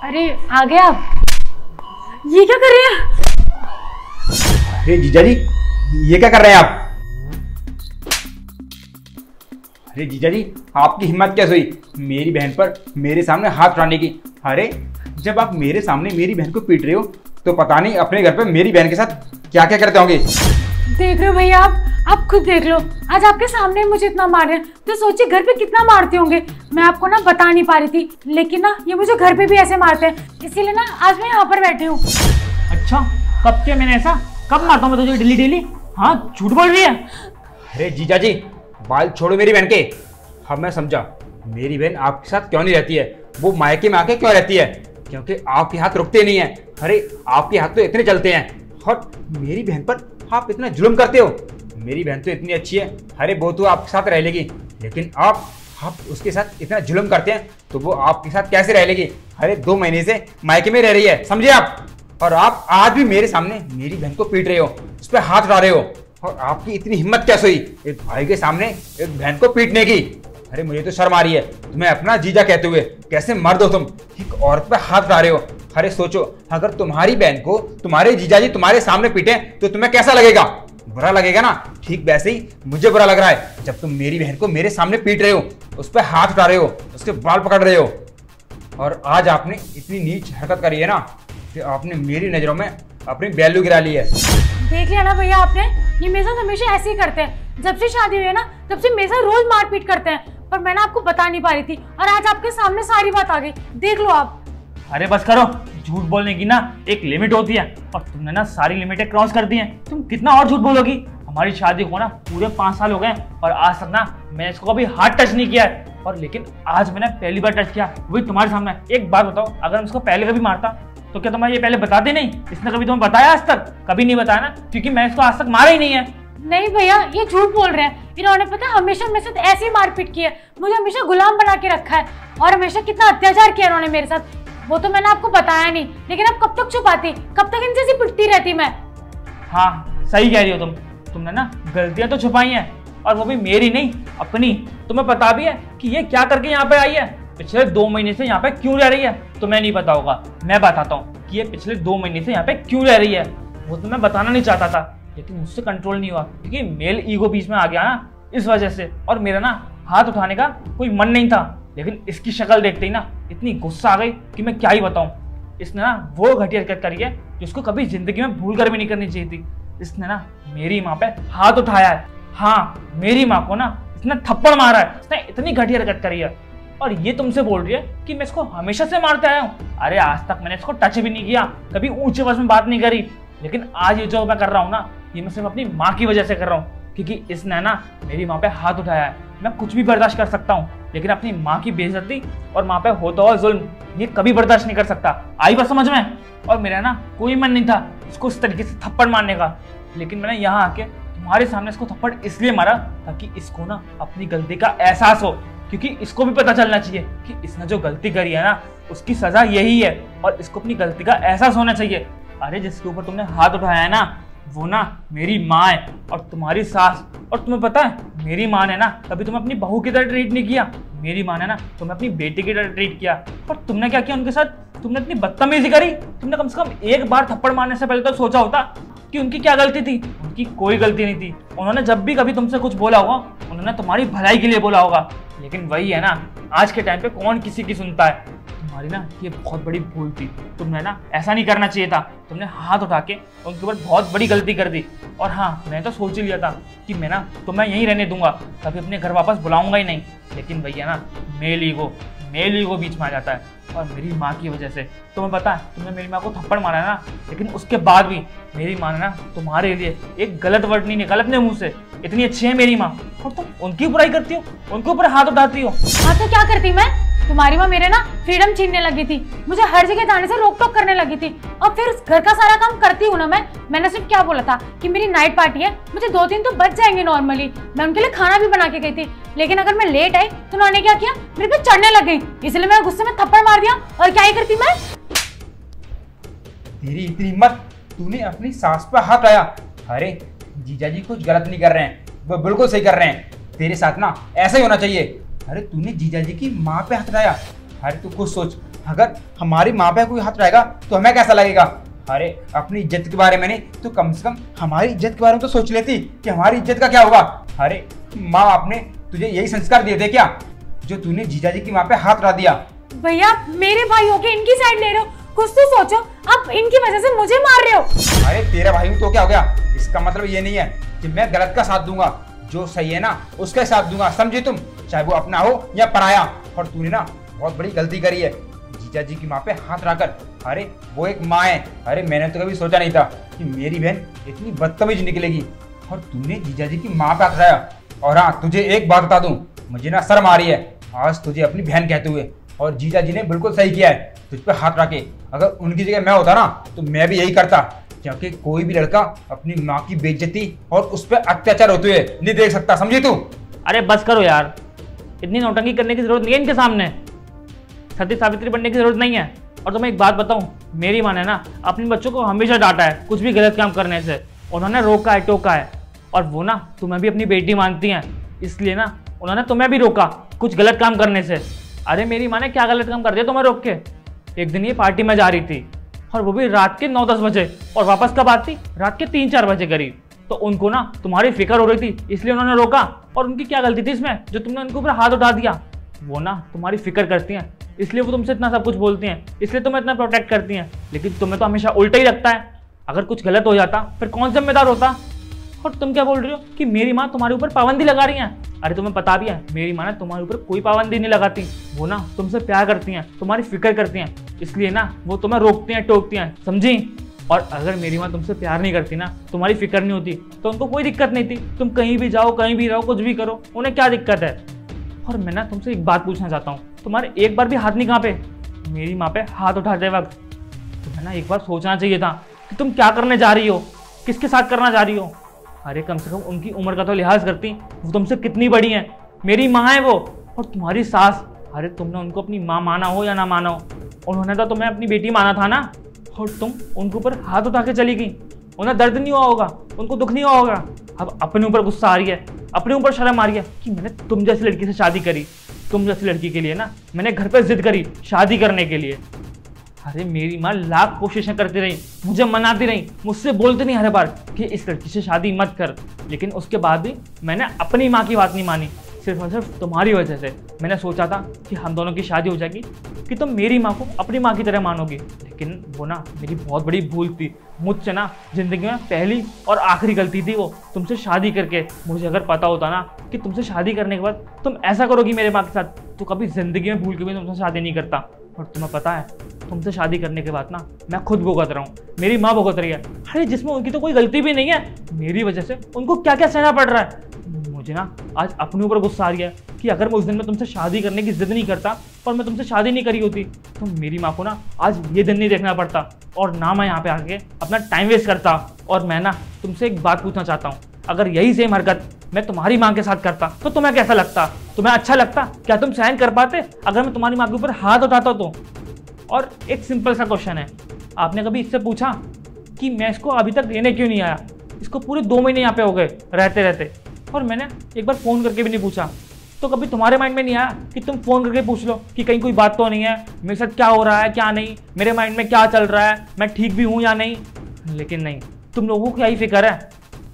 अरे आ गए आप। ये क्या कर रहे हैं? अरे जीजा जी, ये क्या कर रहे हैं आप? अरे जीजा जी, आपकी हिम्मत कैसे हुई मेरी बहन पर मेरे सामने हाथ उठाने की? अरे जब आप मेरे सामने मेरी बहन को पीट रहे हो तो पता नहीं अपने घर पर मेरी बहन के साथ क्या क्या करते होंगे। देख रहे हो भैया, आप खुद देख लो। आज आपके सामने मुझे इतना मार रहे हैं तो सोचिए घर पे कितना मारते होंगे। मैं आपको ना बता नहीं पा रही थी, लेकिन ना ये मुझे घर पे भी ऐसे मारते हैं, इसीलिए ना आज मैं यहाँ पर बैठी हूँ। अच्छा, कब किया मैंने ऐसा? कब मारता हूँ मैं तुझे डेली डेली? हाँ, झूठ बोल रही है। अरे जीजा जी, बाल छोड़ो मेरी बहन के। अब मैं समझा मेरी बहन आपके साथ क्यों नहीं रहती है। वो मायके में आके क्यों रहती है? क्योंकि आपके हाथ रुकते नहीं है। अरे आपके हाथ तो इतने चलते हैं और मेरी बहन पर आप इतना जुल्म करते हो। मेरी बहन तो इतनी अच्छी है, अरे वो तो आपके साथ रह लेगी, लेकिन आप उसके साथ इतना जुल्म करते हैं तो वो आपके साथ कैसे रह लेगी? अरे 2 महीने से मायके में रह रही है, समझे आप? और आप आज भी मेरे सामने मेरी बहन को पीट रहे हो, उस पर हाथ उठा रहे हो। और आपकी इतनी हिम्मत कैसे हुई एक भाई के सामने एक बहन को पीटने की? अरे मुझे तो शर्म आ रही है, तुम्हें अपना जीजा कहते हुए कैसे मर्द हो तुम, एक औरत पर हाथ उठा रहे हो। अरे सोचो, अगर तुम्हारी बहन को तुम्हारे जीजा जी तुम्हारे सामने पीटे तो तुम्हें कैसा लगेगा? बुरा लगेगा ना। ठीक वैसे ही मुझे बुरा लग रहा है जब तुम मेरी बहन को मेरे सामने पीट रहे हो, उस पर हाथ उठा रहे हो, उसके बाल पकड़ रहे हो। और आज आपने इतनी नीच हरकत करी है ना कि आपने मेरी नजरों में अपनी वैल्यू गिरा ली है। देख लिया ना भैया आपने, ये मेरे साथ हमेशा ऐसे ही करते हैं। जब से शादी हुई है ना तब से मेरे साथ रोज मारपीट करते हैं, पर मैं ना आपको बता नहीं पा रही थी और आज आपके सामने सारी बात आ गई। देख लो आप। अरे बस करो, झूठ बोलने की ना एक लिमिट होती है और तुमने ना सारी लिमिटें क्रॉस कर दी हैं। तुम कितना और झूठ बोलोगी? हमारी शादी को ना पूरे 5 साल हो गए और आज तक ना मैंने इसको कभी हाथ टच नहीं किया है। और लेकिन आज मैंने पहली बार टच किया, वही तुम्हारे सामने। एक बात बताओ, अगर हम इसको पहले कभी मारता तो क्या तुम्हें ये पहले बताते नहीं? इसने कभी तुम्हें बताया? आज तक कभी नहीं बताया ना, क्योंकि मैं इसको आज तक मारा ही नहीं है। नहीं भैया, ये झूठ बोल रहे हैं। इन्होंने पता है हमेशा मेरे साथ ऐसी मारपीट की है, मुझे हमेशा गुलाम बना के रखा है और हमेशा कितना अत्याचार किया इन्होंने मेरे साथ। वो तो मैंने आपको बताया नहीं, लेकिन अब कब तक छुपाती, कब तक इनसे ऐसी पिटती रहती मैं। हाँ सही कह रही हो तुमने ना गलतियां तो छुपाई हैं, और वो भी मेरी नहीं अपनी। तुम्हें पता भी है कि ये क्या करके यहाँ पे आई है? पिछले 2 महीने से यहाँ पे क्यों रह रही है? तुम्हें नहीं पता होगा, मैं बताता हूँ कि ये पिछले 2 महीने से यहाँ पे क्यों रह रही है। वो तो मैं बताना नहीं चाहता था, लेकिन मुझसे कंट्रोल नहीं हुआ क्योंकि मेल ईगो बीच में आ गया ना, इस वजह से। और मेरा ना हाथ उठाने का कोई मन नहीं था, लेकिन इसकी शक्ल देखते ही ना इतनी गुस्सा आ गई कि मैं क्या ही बताऊं। इसने ना वो घटिया हरकत करी है जिसको कभी जिंदगी में भूल कर भी नहीं करनी चाहिए थी। इसने ना मेरी माँ पे हाथ उठाया है। हाँ, मेरी माँ को ना इसने थप्पड़ मारा है। इसने इतनी घटिया हरकत करी है और ये तुमसे बोल रही है कि मैं इसको हमेशा से मारते आया हूँ। अरे आज तक मैंने इसको टच भी नहीं किया, कभी ऊंचे आवाज में बात नहीं करी, लेकिन आज ये जो मैं कर रहा हूँ ना, ये मैं सिर्फ अपनी माँ की वजह से कर रहा हूँ, क्योंकि इसने ना मेरी माँ पे हाथ उठाया है। मैं कुछ भी बर्दाश्त कर सकता हूँ, लेकिन अपनी माँ की बेइज्जती और माँ पे होता हुआ जुल्म ये कभी बर्दाश्त नहीं कर सकता। आई बात समझ में? और मेरा ना कोई मन नहीं था इसको इस तरीके से थप्पड़ मारने का, लेकिन मैंने यहाँ आके तुम्हारे सामने इसको थप्पड़ इसलिए मारा ताकि इसको ना अपनी गलती का एहसास हो, क्योंकि इसको भी पता चलना चाहिए कि इसने जो गलती करी है ना उसकी सजा यही है और इसको अपनी गलती का एहसास होना चाहिए। अरे जिसके ऊपर तुमने हाथ उठाया है ना, वो ना मेरी माँ है और तुम्हारी सास। और तुम्हें पता है मेरी माँ ने ना कभी तुम्हें अपनी बहू की तरह ट्रीट नहीं किया, मेरी माँ ने ना तुम्हें अपनी बेटी की तरह ट्रीट किया। और तुमने क्या किया उनके साथ? तुमने इतनी बदतमीजी करी। तुमने कम से कम एक बार थप्पड़ मारने से पहले तो सोचा होता कि उनकी क्या गलती थी। उनकी कोई गलती नहीं थी। उन्होंने जब भी कभी तुमसे कुछ बोला होगा उन्होंने तुम्हारी भलाई के लिए बोला होगा, लेकिन वही है ना, आज के टाइम पे कौन किसी की सुनता है। तुम्हारी ना ये बहुत बड़ी भूल थी, तुमने ना ऐसा नहीं करना चाहिए था। तुमने हाथ उठा के उनके ऊपर बहुत बड़ी गलती कर दी। और हाँ, मैं तो सोच ही लिया था कि मैं ना तुम्हें यहीं रहने दूंगा, कभी अपने घर वापस बुलाऊंगा ही नहीं, लेकिन भैया ना मेल ईगो बीच में आ जाता है। और मेरी माँ की वजह से, तुम्हें पता है तुमने मेरी माँ को थप्पड़ मारा है ना, लेकिन उसके बाद भी मेरी माँ ने ना तुम्हारे लिए एक गलत वर्ड नहीं निकाला अपने मुंह से। इतनी अच्छी है मेरी माँ और तुम उनकी बुराई करती हो, उनके ऊपर हाथ उठाती हो। हाँ तो क्या करती मैं? तुम्हारी माँ मेरे ना फ्रीडम छीनने लगी थी, मुझे हर जगह जाने से रोक टोक करने लगी थी, और फिर घर का सारा काम करती हूँ ना मैंने सिर्फ क्या बोला था कि मेरी नाइट पार्टी है, मुझे 2-3 तो बच जाएंगे नॉर्मली। मैं उनके लिए खाना भी बना के गई थी, लेकिन अगर मैं लेट आई तो उन्होंने क्या किया, मेरे पे चढ़ने लग गई, इसलिए मैं गुस्से में थप्पड़ मार दिया। और क्या ही करती मैं? तेरी इतनी हिम्मत, तूने अपनी सास पर हाथ आया। अरे जीजा जी कुछ गलत नहीं कर रहे हैं, वो बिल्कुल सही कर रहे हैं। तेरे साथ ना ऐसा ही होना चाहिए। अरे तूने जीजा जी की माँ पे हाथ उठाया। अरे तू खुद सोच, अगर हमारी माँ पे कोई हाथ रहेगा तो हमें कैसा लगेगा? अरे अपनी इज्जत के बारे में नहीं तो कम से कम हमारी इज्जत के बारे में तो सोच लेती कि हमारी इज्जत का क्या होगा। अरे माँ आपने तुझे यही संस्कार दिए थे क्या जो तूने जीजाजी की माँ पे हाथ रख दिया? भैया मेरे भाई हो के इनकी साइड ले रहे हो, कुछ तो सोचो, आप इनकी वजह से मुझे मार रहे हो। अरे तेरा भाई तो क्या हो गया? इसका मतलब ये नहीं है कि मैं गलत का साथ दूंगा, जो सही है ना उसका साथ दूंगा, समझे तुम, चाहे वो अपना हो या पराया। और तूने ना बहुत बड़ी गलती करी है जीजाजी की माँ पे हाथ रखकर। अरे वो एक माँ है। अरे मैंने तो कभी सोचा नहीं था कि मेरी बहन इतनी बदतमीज निकलेगी और तूने जीजाजी की माँ पे हाथ रखाया। और हाँ तुझे एक बात बता दूं, मुझे ना शर्म आ रही है आज तुझे अपनी बहन कहते हुए, और जीजाजी ने बिल्कुल सही किया है तुझ पे हाथ रखे। अगर उनकी जगह मैं होता ना तो मैं भी यही करता, क्योंकि कोई भी लड़का अपनी माँ की बेइज्जती और उस पर अत्याचार होते हुए नहीं देख सकता, समझी तू? अरे बस करो यार, इतनी नौटंकी करने की जरूरत नहीं है इनके सामने, सती सावित्री बनने की जरूरत नहीं है। और तुम्हें एक बात बताऊं, मेरी माँ ने ना अपने बच्चों को हमेशा डांटा है कुछ भी गलत काम करने से, उन्होंने रोका है टोका है। और वो ना तुम्हें भी अपनी बेटी मानती हैं, इसलिए ना उन्होंने तुम्हें भी रोका कुछ गलत काम करने से। अरे मेरी माँ ने क्या गलत काम कर दिया तुम्हें रोक के? एक दिन ये पार्टी में जा रही थी और वो भी रात के 9-10 बजे, और वापस कब आती? रात के 3-4 बजे करीब। तो उनको ना तुम्हारी फिक्र हो रही थी इसलिए उन्होंने रोका। और उनकी क्या गलती थी इसमें जो तुमने उनके ऊपर हाथ उठा दिया? वो ना तुम्हारी फिक्र करती हैं इसलिए वो तुमसे इतना सब कुछ बोलती हैं, इसलिए तुम्हें इतना प्रोटेक्ट करती हैं। लेकिन तुम्हें तो हमेशा उल्टा ही लगता है, अगर कुछ गलत हो जाता फिर कौन जिम्मेदार होता? और तुम क्या बोल रही हो कि मेरी माँ तुम्हारे ऊपर पाबंदी लगा रही है? अरे तुम्हें पता भी है मेरी माँ ने तुम्हारे ऊपर कोई पाबंदी नहीं लगाती, वो ना तुमसे प्यार करती हैं, तुम्हारी फिक्र करती हैं, इसलिए ना वो तुम्हें रोकती हैं टोकती हैं, समझी? और अगर मेरी माँ तुमसे प्यार नहीं करती ना, तुम्हारी फिक्र नहीं होती, तो उनको कोई दिक्कत नहीं थी, तुम कहीं भी जाओ कहीं भी रहो कुछ भी करो, उन्हें क्या दिक्कत है? और मैं ना तुमसे एक बात पूछना चाहता हूँ, तुम्हारे एक बार भी हाथ नहीं कांपे मेरी माँ पे हाथ उठाते वक्त? तुम्हें ना एक बार सोचना चाहिए था कि तुम क्या करने जा रही हो, किसके साथ करना जा रही हो। अरे कम से कम उनकी उम्र का तो लिहाज करती, वो तुमसे कितनी बड़ी है, मेरी माँ है वो। और तुम्हारी सास, अरे तुमने उनको अपनी माँ माना हो या ना माना हो, उन्होंने तो तुम्हें अपनी बेटी माना था ना, और तुम उनके ऊपर हाथ उठा के चली गई। उन्हें दर्द नहीं हुआ होगा, उनको दुख नहीं हुआ होगा। अब अपने ऊपर गुस्सा आ रही है, अपने ऊपर शर्म आ रही है कि मैंने तुम जैसी लड़की से शादी करी, तुम जैसी लड़की के लिए ना मैंने घर पे जिद करी शादी करने के लिए। अरे मेरी माँ लाख कोशिशें करती रही, मुझे मनाती रही, मुझसे बोलती नहीं हर बार कि इस लड़की से शादी मत कर, लेकिन उसके बाद भी मैंने अपनी माँ की बात नहीं मानी, सिर्फ और सिर्फ तुम्हारी वजह से। मैंने सोचा था कि हम दोनों की शादी हो जाएगी, कि तुम मेरी माँ को अपनी माँ की तरह मानोगी, लेकिन वो ना मेरी बहुत बड़ी भूल थी। मुझसे ना जिंदगी में पहली और आखिरी गलती थी वो, तुमसे शादी करके। मुझे अगर पता होता ना कि तुमसे शादी करने के बाद तुम ऐसा करोगी मेरे माँ के साथ, तो कभी जिंदगी में भूल के भी तुमसे शादी नहीं करता। और तुम्हें पता है तुमसे शादी करने के बाद ना मैं खुद भुगत रहा हूँ, मेरी माँ भुगत रही है। अरे जिसमें उनकी तो कोई गलती भी नहीं है, मेरी वजह से उनको क्या क्या सहना पड़ रहा है। मुझे ना आज अपने ऊपर गुस्सा आ रही है कि अगर मैं उस दिन में तुमसे शादी करने की जिद नहीं करता और मैं तुमसे शादी नहीं करी होती, तो मेरी माँ को ना आज ये दिन नहीं देखना पड़ता, और ना मैं यहाँ पे आके अपना टाइम वेस्ट करता। और मैं ना तुमसे एक बात पूछना चाहता हूँ, अगर यही सेम हरकत मैं तुम्हारी माँ के साथ करता तो तुम्हें कैसा लगता? तुम्हें अच्छा लगता? क्या तुम सहन कर पाते अगर मैं तुम्हारी माँ के ऊपर हाथ उठाता तो? और एक सिंपल सा क्वेश्चन है, आपने कभी इससे पूछा कि मैं इसको अभी तक लेने क्यों नहीं आया? इसको पूरे 2 महीने यहाँ पे हो गए रहते रहते, और मैंने एक बार फ़ोन करके भी नहीं पूछा। तो कभी तुम्हारे माइंड में नहीं आया कि तुम फ़ोन करके पूछ लो कि कहीं कोई बात तो नहीं है, मेरे साथ क्या हो रहा है क्या नहीं, मेरे माइंड में क्या चल रहा है, मैं ठीक भी हूँ या नहीं? लेकिन नहीं, तुम लोगों को क्या ही फिक्र है।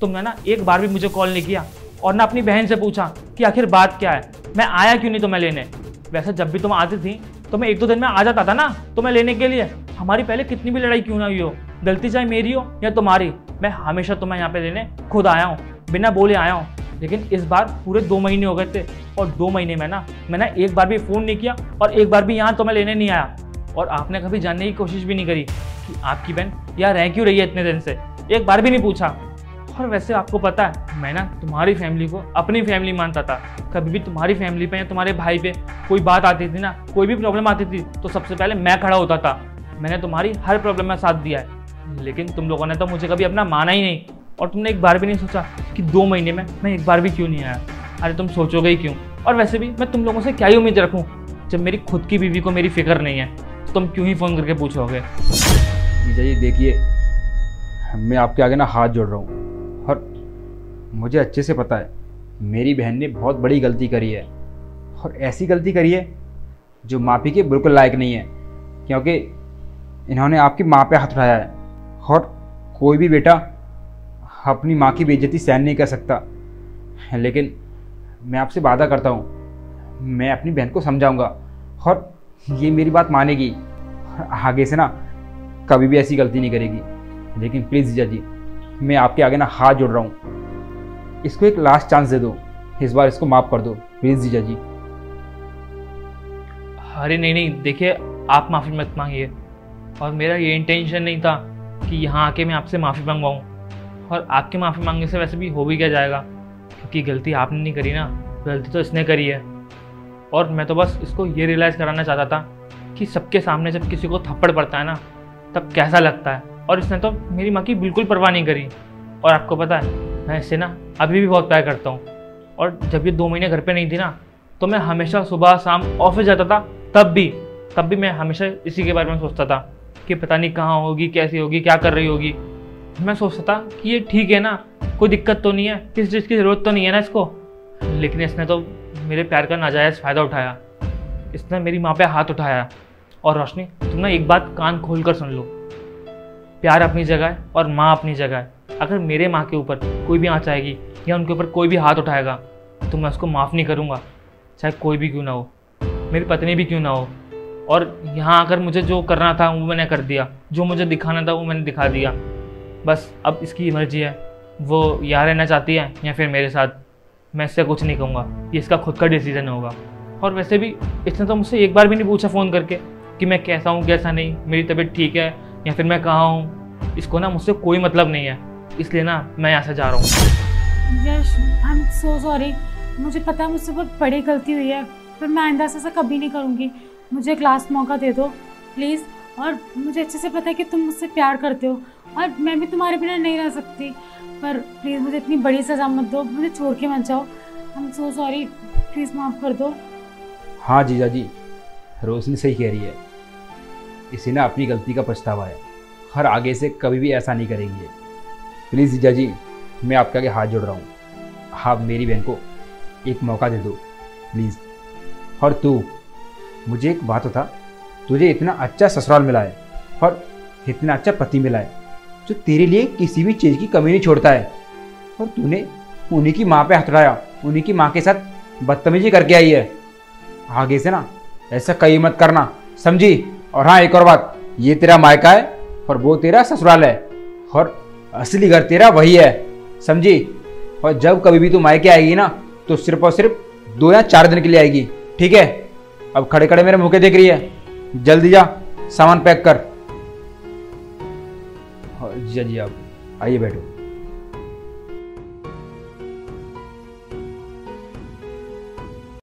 तुमने ना एक बार भी मुझे कॉल नहीं किया और ना अपनी बहन से पूछा कि आखिर बात क्या है, मैं आया क्यों नहीं तुम्हें लेने। वैसे जब भी तुम आती थी तो मैं 1-2 दिन में आ जाता था ना तुम्हें लेने के लिए। हमारी पहले कितनी भी लड़ाई क्यों ना हुई हो, गलती चाहे मेरी हो या तुम्हारी, मैं हमेशा तुम्हें यहाँ पे लेने खुद आया हूँ, बिना बोले आया हूँ। लेकिन इस बार पूरे 2 महीने हो गए थे, और 2 महीने में ना मैंने एक बार भी फ़ोन नहीं किया और एक बार भी यहाँ तुम्हें लेने नहीं आया। और आपने कभी जानने की कोशिश भी नहीं करी कि आपकी बहन यहाँ रह क्यों रही है इतने दिन से, एक बार भी नहीं पूछा। और वैसे आपको पता है मैं ना तुम्हारी फैमिली को अपनी फैमिली मानता था। कभी भी तुम्हारी फैमिली पे या तुम्हारे भाई पे कोई बात आती थी ना, कोई भी प्रॉब्लम आती थी, तो सबसे पहले मैं खड़ा होता था। मैंने तुम्हारी हर प्रॉब्लम में साथ दिया है, लेकिन तुम लोगों ने तो मुझे कभी अपना माना ही नहीं। और तुमने एक बार भी नहीं सोचा कि 2 महीने में मैं एक बार भी क्यों नहीं आया। अरे तुम सोचोगे ही क्यों? और वैसे भी मैं तुम लोगों से क्या ही उम्मीद रखूँ जब मेरी खुद की बीवी को मेरी फिक्र नहीं है, तो तुम क्यों ही फ़ोन करके पूछोगे? जीजा जी देखिए, मैं आपके आगे ना हाथ जोड़ रहा हूँ, और मुझे अच्छे से पता है मेरी बहन ने बहुत बड़ी गलती करी है, और ऐसी गलती करी है जो माफ़ी के बिल्कुल लायक नहीं है। क्योंकि इन्होंने आपकी माँ पे हाथ उठाया है, और कोई भी बेटा अपनी माँ की बेइज्जती सहन नहीं कर सकता। लेकिन मैं आपसे वादा करता हूँ, मैं अपनी बहन को समझाऊंगा और ये मेरी बात मानेगी, आगे से ना कभी भी ऐसी गलती नहीं करेगी। लेकिन प्लीज़ जीजा जी, मैं आपके आगे ना हाथ जोड़ रहा हूँ, इसको एक लास्ट चांस दे दो, इस बार इसको माफ़ कर दो प्लीज़ जीजा जी। अरे नहीं नहीं, देखिए आप माफ़ी मत मांगिए, और मेरा ये इंटेंशन नहीं था कि यहाँ आके मैं आपसे माफ़ी मंगवाऊँ, और आपके माफ़ी मांगने से वैसे भी हो भी क्या जाएगा, क्योंकि गलती आपने नहीं करी ना, गलती तो इसने करी है। और मैं तो बस इसको ये रियलाइज़ कराना चाहता था कि सबके सामने जब किसी को थप्पड़ पड़ता है ना तब कैसा लगता है, और इसने तो मेरी माँ की बिल्कुल परवाह नहीं करी। और आपको पता है मैं इससे ना अभी भी बहुत प्यार करता हूँ, और जब ये 2 महीने घर पे नहीं थी ना तो मैं हमेशा सुबह शाम ऑफिस जाता था, तब भी मैं हमेशा इसी के बारे में सोचता था कि पता नहीं कहाँ होगी, कैसी होगी, क्या कर रही होगी। मैं सोचता था कि ये ठीक है ना, कोई दिक्कत तो नहीं है, किस चीज़ की ज़रूरत तो नहीं है ना इसको। लेकिन इसने तो मेरे प्यार का नाजायज़ फ़ायदा उठाया, इसने मेरी माँ पे हाथ उठाया। और रोशनी, तुम ना एक बात कान खोल कर सुन लो, प्यार अपनी जगह है और माँ अपनी जगह है। अगर मेरे माँ के ऊपर कोई भी आँच आएगी या उनके ऊपर कोई भी हाथ उठाएगा तो मैं उसको माफ़ नहीं करूँगा, चाहे कोई भी क्यों ना हो, मेरी पत्नी भी क्यों ना हो। और यहाँ आकर मुझे जो करना था वो मैंने कर दिया, जो मुझे दिखाना था वो मैंने दिखा दिया। बस अब इसकी मर्जी है, वो यहाँ रहना चाहती है या फिर मेरे साथ, मैं इससे कुछ नहीं कहूँगा, ये इसका खुद का डिसीजन होगा। और वैसे भी इसने तो मुझसे एक बार भी नहीं पूछा फ़ोन करके कि मैं कैसा हूँ कैसा नहीं, मेरी तबीयत ठीक है या फिर मैं कहाँ हूँ। इसको ना मुझसे कोई मतलब नहीं है, इसलिए ना मैं यहाँ से जा रहा हूँ। यश, आई एम सो सॉरी, मुझे पता है मुझसे बहुत बड़ी गलती हुई है, पर मैं आइंदा से ऐसा कभी नहीं करूँगी। मुझे एक लास्ट मौका दे दो प्लीज़, और मुझे अच्छे से पता है कि तुम मुझसे प्यार करते हो और मैं भी तुम्हारे बिना नहीं रह सकती, पर प्लीज़ मुझे इतनी बड़ी सज़ा मत दो, मुझे छोड़ के मत जाओ। I am so sorry, please माफ़ कर दो। हाँ जीजा जी, रोशनी सही कह रही है, इसे ना अपनी गलती का पछतावा है, हर आगे से कभी भी ऐसा नहीं करेंगे। प्लीज़ जीजा जी, मैं आपके आगे हाथ जोड़ रहा हूँ, आप मेरी बहन को एक मौका दे दो प्लीज़। और तू, मुझे एक बात बता, तुझे इतना अच्छा ससुराल मिला है और इतना अच्छा पति मिला है जो तेरे लिए किसी भी चीज़ की कमी नहीं छोड़ता है, और तूने उन्हीं की माँ पे हाथ उठाया, उन्हीं की माँ के साथ बदतमीजी करके आई है। आगे से ना ऐसा कहीं मत करना, समझी। और हाँ, एक और बात, ये तेरा मायका है और वो तेरा ससुराल है, और असली घर तेरा वही है, समझी। और जब कभी भी तू मायके आएगी ना तो सिर्फ और सिर्फ 2 या 4 दिन के लिए आएगी, ठीक है। अब खड़े खड़े मेरे मुँह के देख रही है, जल्दी जा सामान पैक कर। जी जी, आप आइए बैठो।